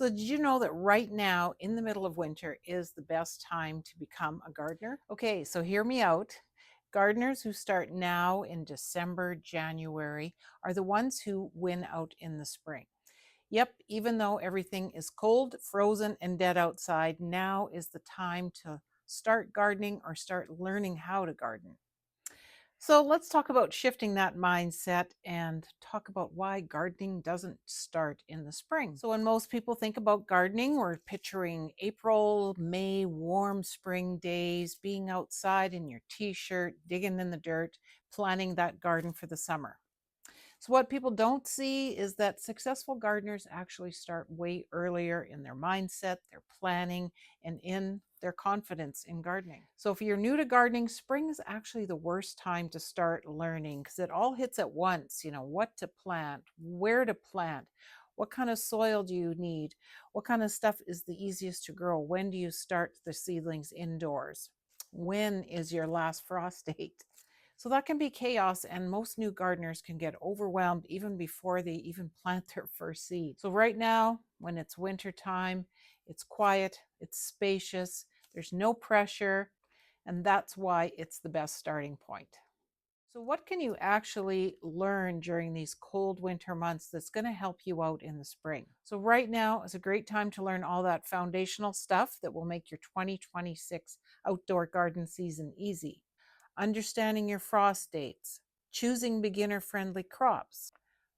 So, did you know that right now, in the middle of winter, is the best time to become a gardener? Okay, so hear me out. Gardeners who start now in December, January are the ones who win out in the spring. Yep, even though everything is cold, frozen, and dead outside, now is the time to start gardening or start learning how to garden. So let's talk about shifting that mindset and talk about why gardening doesn't start in the spring. So, when most people think about gardening, we're picturing April, May, warm spring days, being outside in your t shirt, digging in the dirt, planting that garden for the summer. So, what people don't see is that successful gardeners actually start way earlier in their mindset, their planning, and in their confidence in gardening. So, if you're new to gardening, spring is actually the worst time to start learning because it all hits at once. What to plant, where to plant. What kind of soil do you need? What kind of stuff is the easiest to grow? When do you start the seedlings indoors? When is your last frost date? So that can be chaos, and most new gardeners can get overwhelmed even before they even plant their first seed. So, right now, when it's winter time, it's quiet, it's spacious, there's no pressure, and that's why it's the best starting point. So, what can you actually learn during these cold winter months that's going to help you out in the spring? So, right now is a great time to learn all that foundational stuff that will make your 2026 outdoor garden season easy. Understanding your frost dates, choosing beginner friendly crops,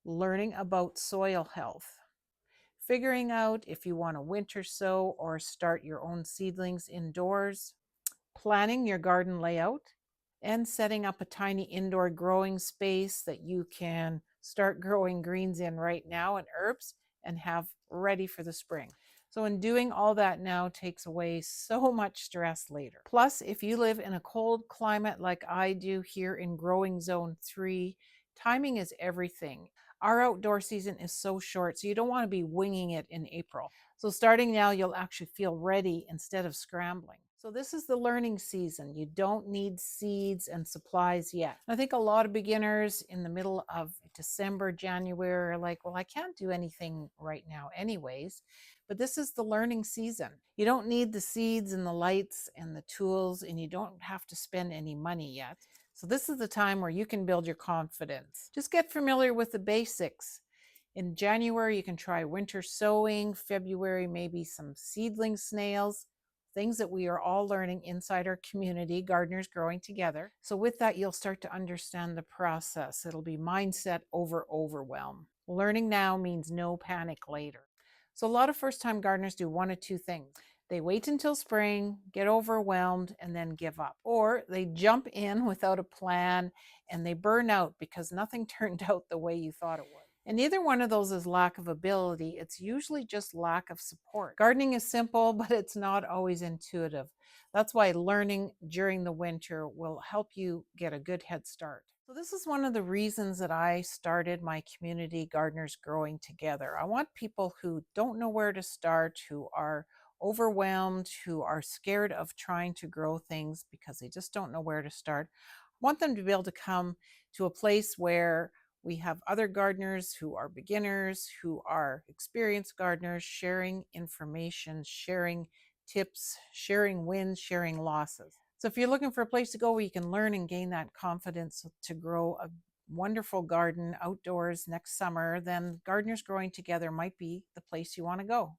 learning about soil health, figuring out if you want to winter sow or start your own seedlings indoors, planning your garden layout, and setting up a tiny indoor growing space that you can start growing greens in right now and herbs and have ready for the spring. So, in doing all that now takes away so much stress later. Plus, if you live in a cold climate like I do here in growing zone 3, timing is everything. Our outdoor season is so short, so you don't want to be winging it in April. So, starting now, you'll actually feel ready instead of scrambling. So, this is the learning season. You don't need seeds and supplies yet. I think a lot of beginners in the middle of December, January are like, well, I can't do anything right now, anyways. But this is the learning season. You don't need the seeds and the lights and the tools, and you don't have to spend any money yet. So, this is the time where you can build your confidence. Just get familiar with the basics. In January, you can try winter sowing. February, maybe some seedling snails, things that we are all learning inside our community, gardeners growing together. So, with that, you'll start to understand the process. It'll be mindset over overwhelm. Learning now means no panic later. So, a lot of first time gardeners do one of two things. They wait until spring, get overwhelmed, and then give up. Or they jump in without a plan and they burn out because nothing turned out the way you thought it would. And neither one of those is lack of ability. It's usually just lack of support. Gardening is simple, but it's not always intuitive. That's why learning during the winter will help you get a good head start. So, this is one of the reasons that I started my community Gardeners Growing Together. I want people who don't know where to start, who are overwhelmed, who are scared of trying to grow things because they just don't know where to start. I want them to be able to come to a place where we have other gardeners who are beginners, who are experienced gardeners, sharing information, sharing tips, sharing wins, sharing losses. So, if you're looking for a place to go where you can learn and gain that confidence to grow a wonderful garden outdoors next summer, then Gardeners Growing Together might be the place you want to go.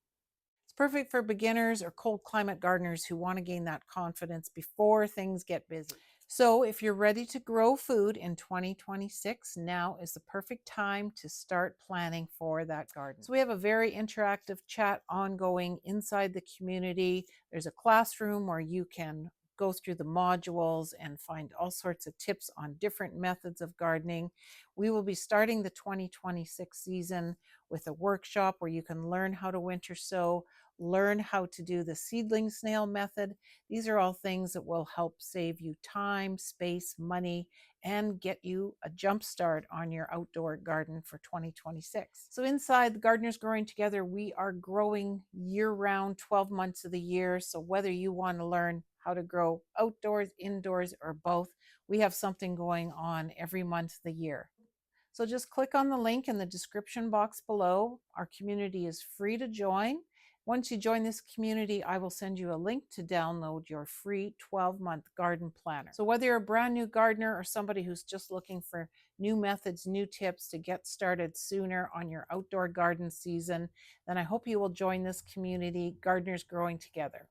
It's perfect for beginners or cold climate gardeners who want to gain that confidence before things get busy. So, if you're ready to grow food in 2026, now is the perfect time to start planning for that garden. So, we have a very interactive chat ongoing inside the community. There's a classroom where you can go through the modules and find all sorts of tips on different methods of gardening. We will be starting the 2026 season with a workshop where you can learn how to winter sow, learn how to do the seedling snail method. These are all things that will help save you time, space, money, and get you a jump start on your outdoor garden for 2026. So inside the Gardeners Growing Together, we are growing year-round, 12 months of the year. So whether you want to learn how to grow outdoors, indoors, or both, we have something going on every month of the year. So just click on the link in the description box below. Our community is free to join. Once you join this community, I will send you a link to download your free 12-month garden planner. So whether you're a brand new gardener or somebody who's just looking for new methods, new tips to get started sooner on your outdoor garden season, then I hope you will join this community, Gardeners Growing Together.